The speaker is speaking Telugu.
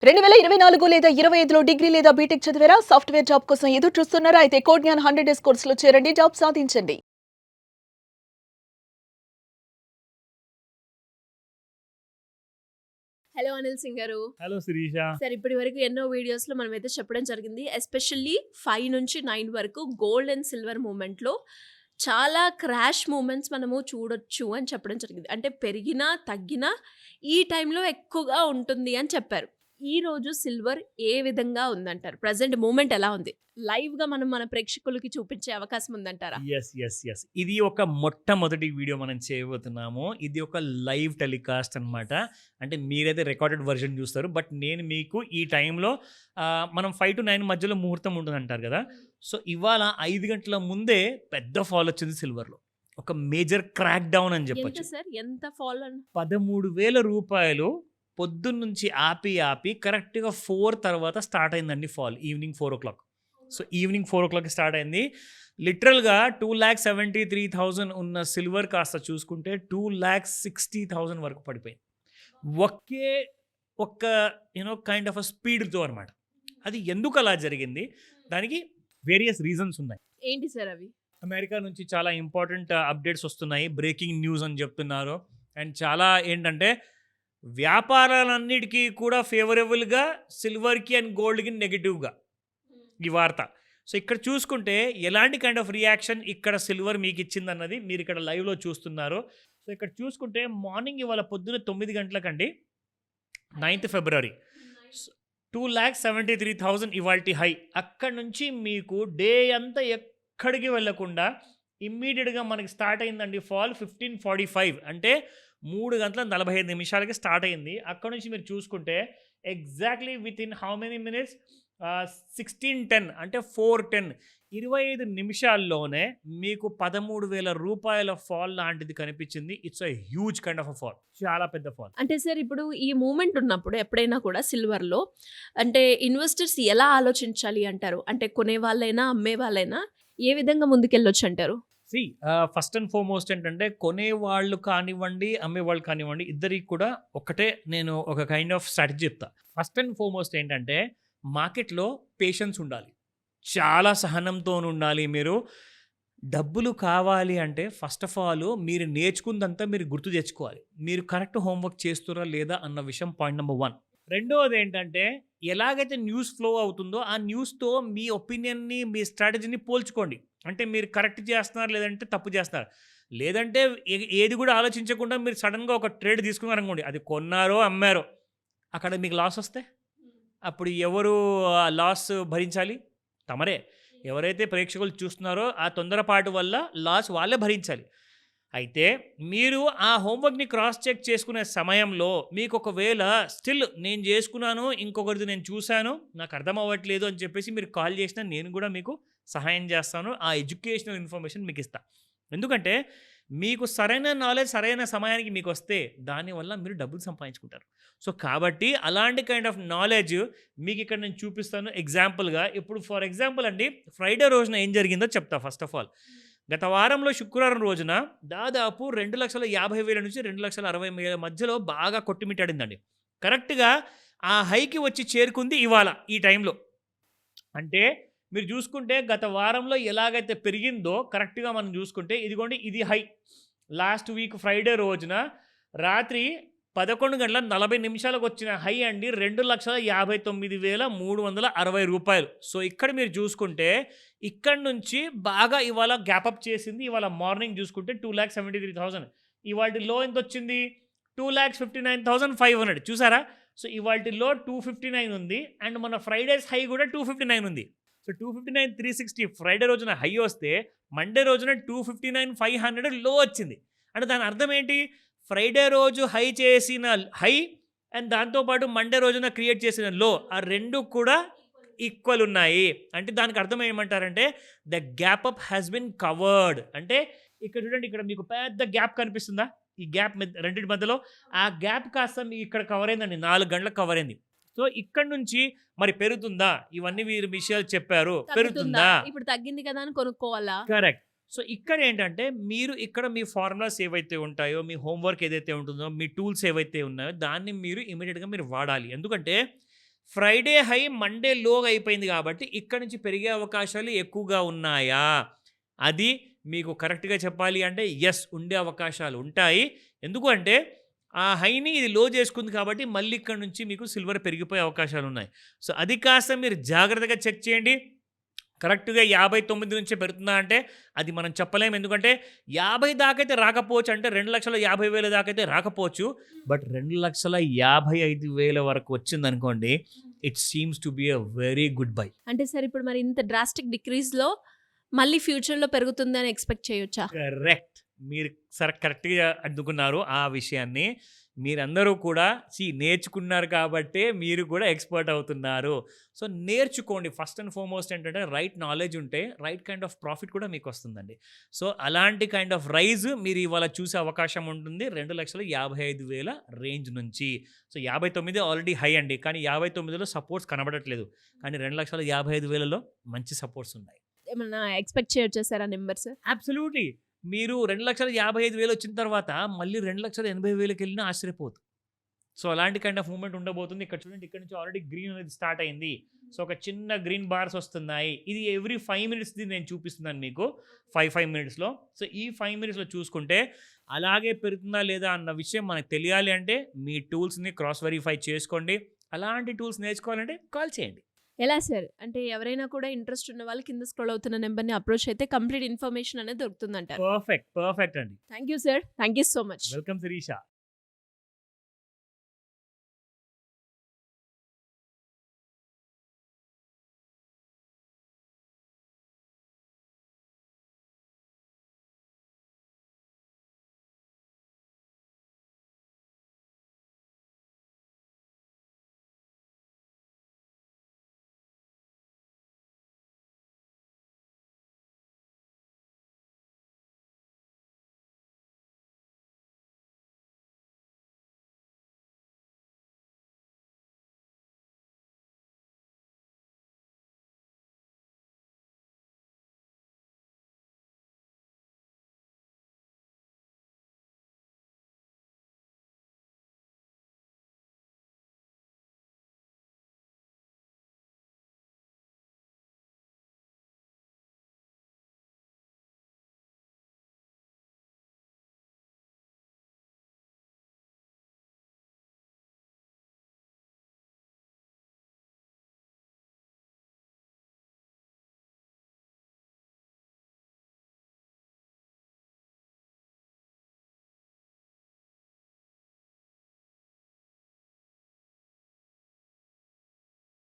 2024 లేదా 25లో డిగ్రీ లేదా బీటెక్ చదివారా? సాఫ్ట్‌వేర్ జాబ్ కోసం ఎదురు చూస్తున్నారా? అయితే కోడ్‌జ్ఞాన్ 100 డేస్ కోర్సులో చేరండి. జాబ్ సాధించండి. హలో అనిల్ సింగ్ గారు. హలో శిరీష. సార్ ఇప్పటి వరకు ఎన్నో వీడియోస్‌లో మనమైతే చెప్పడం జరిగింది. ఎస్పెషల్లీ 5 నుంచి 9 వరకు గోల్డ్ అండ్ సిల్వర్ మూవ్‌మెంట్‌లో చాలా క్రాష్ మూవ్‌మెంట్స్ మనము చూడొచ్చు అని చెప్పడం జరిగింది. అంటే పెరిగినా, తగ్గినా ఈ టైంలో ఎక్కువగా ఉంటుంది అని చెప్పారు. ఈరోజు సిల్వర్ ఏ విధంగా ఉందంటారు? ప్రెజెంట్ మూవ్‌మెంట్ ఎలా ఉంది? లైవ్‌గా మనం మన ప్రేక్షకులకి చూపించే అవకాశం ఉందంటారా? యెస్. ఇది ఒక మొట్టమొదటి వీడియో మనం చేయబోతున్నాము. ఇది ఒక లైవ్ టెలికాస్ట్ అనమాట. అంటే మీరైతే రికార్డెడ్ వెర్షన్ చూస్తారు. బట్ నేను మీకు ఈ టైంలో మనం 5-9 మధ్యలో ముహూర్తం ఉంటుందంటారు కదా! సో, ఇవాళ 5 గంటల ముందే పెద్ద ఫాల్ వచ్చింది సిల్వర్‌లో. ఒక మేజర్ క్రాక్ డౌన్ అని ఎంత చెప్పొచ్చు. సార్? ఎంత ఫాల్ రూ. 13,000 పొద్దున్నుంచి ఆపి కరెక్ట్‌గా 4 తర్వాత స్టార్ట్ అయిందండి ఫాల్. ఈవినింగ్ 4:00. సో, ఈవినింగ్ 4:00కి స్టార్ట్ అయింది. లిటరల్‌గా 2,73,000 ఉన్న సిల్వర్ కాస్త చూసుకుంటే 2,60,000 వరకు పడిపోయింది. ఒకే ఒక్క కైండ్ ఆఫ్ స్పీడ్‌తో అనమాట. అది ఎందుకు అలా జరిగింది? దానికి వేరియస్ రీజన్స్ ఉన్నాయి. ఏంటి సార్ అవి? అమెరికా నుంచి చాలా ఇంపార్టెంట్ అప్డేట్స్ వస్తున్నాయి. బ్రేకింగ్ న్యూస్ అని చెప్తున్నారు. అండ్ చాలా ఏంటంటే వ్యాపారాలన్నిటికీ కూడా ఫేవరబుల్‌గా సిల్వర్‌కి అండ్ గోల్డ్‌కి నెగెటివ్‌గా ఈ వార్త. సో, ఇక్కడ చూసుకుంటే ఎలాంటి కైండ్ ఆఫ్ రియాక్షన్ ఇక్కడ సిల్వర్ మీకిచ్చిందన్నది మీరిక్కడ లైవ్‌లో చూస్తున్నారు. సో, ఇక్కడ చూసుకుంటే మార్నింగ్ ఇవాళ పొద్దున 9 గంటలకండి 9థ్ ఫిబ్రవరి. 2,73,000 ఇవాల్టి హై. అక్కడి నుంచి మీకు డే అంతా ఎక్కడికి వెళ్ళకుండా ఇమ్మీడియేట్‌గా మనకి స్టార్ట్ అయిందండి ఫాల్ 15:45 అంటే 3 గంటల 45 నిమిషాలకి స్టార్ట్ అయింది. అక్కడి నుంచి మీరు చూసుకుంటే exactly within how many minutes 16:10 అంటే 4:10 25 నిమిషాల్లోనే మీకు రూ. 13,000 ఫాల్ లాంటిది కనిపించింది. It's a huge kind of a fall. చాలా పెద్ద ఫాల్. అంటే సార్ ఇప్పుడు ఈ మూవ్‌మెంట్ ఉన్నప్పుడు ఎప్పుడైనా కూడా సిల్వర్‌లో అంటే ఇన్వెస్టర్స్ ఎలా ఆలోచించాలి అంటారు? అంటే కొనేవాళ్ళైనా, అమ్మేవాళ్ళైనా ఏ విధంగా ముందుకెళ్ళొచ్చంటారు? సీ ఫస్ట్ అండ్ ఫార్మోస్ట్ ఏంటంటే కొనేవాళ్ళు కానివ్వండి, అమ్మేవాళ్ళు కానివ్వండి ఇద్దరికి కూడా ఒకటే నేను ఒక కైండ్ ఆఫ్ స్ట్రాటజీ చెప్తా. ఫస్ట్ అండ్ ఫార్మోస్ట్ ఏంటంటే మార్కెట్‌లో పేషెన్స్ ఉండాలి. చాలా సహనంతోనుండాలి మీరు. డబ్బులు కావాలి అంటే ఫస్ట్ ఆఫ్ ఆల్ మీరు నేర్చుకుందంతా మీరు గుర్తు తెచ్చుకోవాలి. మీరు కరెక్ట్ హోంవర్క్ చేస్తుర్రా లేదా అన్న విషయం పాయింట్ నంబర్ 1. రెండోదేంటంటే ఎలాగైతే న్యూస్ ఫ్లో అవుతుందో ఆ న్యూస్‌తో మీ ఒపీనియన్‌ని, మీ స్ట్రాటజీని పోల్చుకోండి. అంటే మీరు కరెక్ట్ చేస్తున్నారు లేదంటే తప్పు చేస్తున్నారు. లేదంటే ఏది కూడా ఆలోచించకుండా మీరు సడెన్‌గా ఒక ట్రేడ్ తీసుకున్నారనుకోండి. అది కొన్నారో, అమ్మారో అక్కడ మీకు లాస్ వస్తే అప్పుడు ఎవరు ఆ లాస్ భరించాలి? తమరే. ఎవరైతే ప్రేక్షకులు చూస్తున్నారో ఆ తొందరపాటు వల్ల లాస్ వాళ్ళే భరించాలి. అయితే మీరు ఆ హోంవర్క్‌ని క్రాస్ చెక్ చేసుకునే సమయంలో మీకు ఒకవేళ స్టిల్ నేను చేసుకున్నాను, ఇంకొకరిది నేను చూసాను, నాకు అర్థం అవ్వట్లేదు అని చెప్పేసి మీరు కాల్ చేసినా నేను కూడా మీకు సహాయం చేస్తాను. ఆ ఎడ్యుకేషనల్ ఇన్ఫర్మేషన్ మీకు ఇస్తా. ఎందుకంటే మీకు సరైన నాలెడ్జ్ సరైన సమయానికి మీకొస్తే దానివల్ల మీరు డబ్బులు సంపాదించుకుంటారు. సో, కాబట్టి అలాంటి కైండ్ ఆఫ్ నాలెడ్జ్ మీకిక్కడ నేను చూపిస్తాను ఎగ్జాంపుల్‌గా. ఇప్పుడు ఫర్ ఎగ్జాంపుల్ అండి ఫ్రైడే రోజున ఏం జరిగిందో చెప్తా ఫస్ట్ ఆఫ్ ఆల్. గత వారంలో శుక్రవారం రోజున దాదాపు 2,50,000 నుంచి 2,60,000 మధ్యలో బాగా కొట్టుమిట్టాడిందండి. కరెక్ట్‌గా ఆ హైకి వచ్చి చేరుకుంది ఇవాళ ఈ టైంలో. అంటే మీరు చూసుకుంటే గత వారంలో ఎలాగైతే పెరిగిందో కరెక్ట్‌గా మనం చూసుకుంటే ఇదిగోండి ఇది హై. లాస్ట్ వీక్ ఫ్రైడే రోజున రాత్రి 11:40 వచ్చిన హై అండి రూ. 2,59,360. సో, ఇక్కడ మీరు చూసుకుంటే ఇక్కడి నుంచి బాగా ఇవాళ గ్యాప్ అప్ చేసింది. ఇవాళ మార్నింగ్ చూసుకుంటే 2,73,000 ఇవాల్టి లో ఎంతొచ్చింది? 2,59,500 చూసారా? సో, ఇవాల్టి లో 259 ఉంది. అండ్ మన ఫ్రైడేస్ హై కూడా 259 ఉంది. సో, 259,360 ఫ్రైడే రోజున హై వస్తే మండే రోజున 259,500 లో వచ్చింది. అంటే దాని అర్థం ఏంటి? ఫ్రైడే రోజు హై చేసిన హై అండ్ దాంతో పాటు మండే రోజున క్రియేట్ చేసిన లో ఆ 2 కూడా ఈక్వల్ ఉన్నాయి. అంటే దానికి అర్థం ఏమంటారంటే the gap up has been covered. అంటే ఇక్కడ చూడండి ఇక్కడ మీకు పెద్ద గ్యాప్ కనిపిస్తుందా? ఈ గ్యాప్ రెండిటి మధ్యలో ఆ గ్యాప్ కాస్త మీకు ఇక్కడ కవర్ అయిందండి. 4 గంటలకు కవర్ అయింది. సో, ఇక్కడి నుంచి మరి పెరుగుతుందా? ఇవన్నీ మీరు విషయాలు చెప్పారు. తగ్గుతుందా? పెరుగుతుందా? ఇప్పుడు తగ్గింది కదా అని కొనుక్కోవాలా? కరెక్ట్. సో, ఇక్కడేంటంటే మీరు ఇక్కడ మీ ఫార్ములాస్ ఏవైతే ఉంటాయో, మీ హోంవర్క్ ఏదైతే ఉంటుందో, మీ టూల్స్ ఏవైతే ఉన్నాయో దాన్ని మీరు ఇమ్మీడియేట్‌గా మీరు వాడాలి. ఎందుకంటే ఫ్రైడే హై మండే లో అయిపోయింది కాబట్టి ఇక్కడ నుంచి పెరిగే అవకాశాలు ఎక్కువగా ఉన్నాయా? అది మీకు కరెక్ట్‌గా చెప్పాలి అంటే యెస్, ఉండే అవకాశాలు ఉంటాయి. ఎందుకు అంటే ఆ హైని ఇది లో చేసుకుంది కాబట్టి మళ్ళీ ఇక్కడ నుంచి మీకు సిల్వర్ పెరిగిపోయే అవకాశాలున్నాయి. సో, అది కాస్త మీరు జాగ్రత్తగా చెక్ చేయండి. కరెక్ట్‌గా 59 నుంచే పెరుగుతుందా అంటే అది మనం చెప్పలేము. ఎందుకంటే 50 దాకైతే రాకపోవచ్చు. అంటే 2,50,000 దాకైతే రాకపోవచ్చు. బట్ 2,55,000 వరకు వచ్చిందనుకోండి, it seems to be a very good bye. అంటే సార్ ఇప్పుడు మరి ఇంత డ్రాస్టిక్ డిక్రీజ్‌లో మళ్ళీ ఫ్యూచర్‌లో పెరుగుతుందని ఎక్స్‌పెక్ట్ చేయొచ్చా? కరెక్ట్. మీరు కరెక్ట్‌గా అందుకున్నారు ఆ విషయాన్ని. మీరందరూ కూడా నేర్చుకున్నారు కాబట్టే మీరు కూడా ఎక్స్‌పర్ట్ అవుతున్నారు. సో, నేర్చుకోండి. ఫస్ట్ అండ్ ఫార్మోస్ట్ ఏంటంటే రైట్ నాలెడ్జ్ ఉంటే రైట్ కైండ్ ఆఫ్ ప్రాఫిట్ కూడా మీకొస్తుందండి. సో, అలాంటి కైండ్ ఆఫ్ రైజ్ మీరు ఇవాళ చూసే అవకాశం ఉంటుంది 2,55,000 రేంజ్ నుంచి. సో, 59 ఆల్రెడీ హై అండి. కానీ 59లో సపోర్ట్స్ కనబడట్లేదు. కానీ 2,55,000లో మంచి సపోర్ట్స్ ఉన్నాయి. ఏమన్నా ఎక్స్‌పెక్ట్ చేయొచ్చా సార్ ఆ నంబర్స్? అబ్సల్యూట్‌లీ. మీరు 2,55,000 వచ్చిన తర్వాత మళ్ళీ 2,80,000కి వెళ్ళినా ఆశ్చర్యపోవద్దు. సో, అలాంటి కైండ్ ఆఫ్ మూవ్‌మెంట్ ఉండబోతుంది. ఇక్కడ చూడండి, ఇక్కడ నుంచి ఆల్రెడీ గ్రీన్ అనేది స్టార్ట్ అయింది. సో, ఒక చిన్న గ్రీన్ బార్స్ వస్తున్నాయి. ఇది ఎవ్రీ 5 మినిట్స్‌ది నేను చూపిస్తున్నాను మీకు. 5 మినిట్స్‌లో. సో, ఈ 5 మినిట్స్‌లో చూసుకుంటే అలాగే పెరుగుతుందా లేదా అన్న విషయం మనకు తెలియాలి అంటే మీ టూల్స్‌ని క్రాస్ వెరిఫై చేసుకోండి. అలాంటి టూల్స్ నేర్చుకోవాలంటే కాల్ చేయండి. ఎలా సార్? అంటే ఎవరైనా కూడా ఇంట్రెస్ట్ ఉన్న వాళ్ళు కింద స్క్రోల్ అవుతున్న నంబర్‌ని అప్రోచ్ అయితే కంప్లీట్ ఇన్ఫర్మేషన్ అనేది దొరుకుతుందంటారు. పర్ఫెక్ట్ అండి. Thank you sir. Thank you so much. Welcome Sirisha.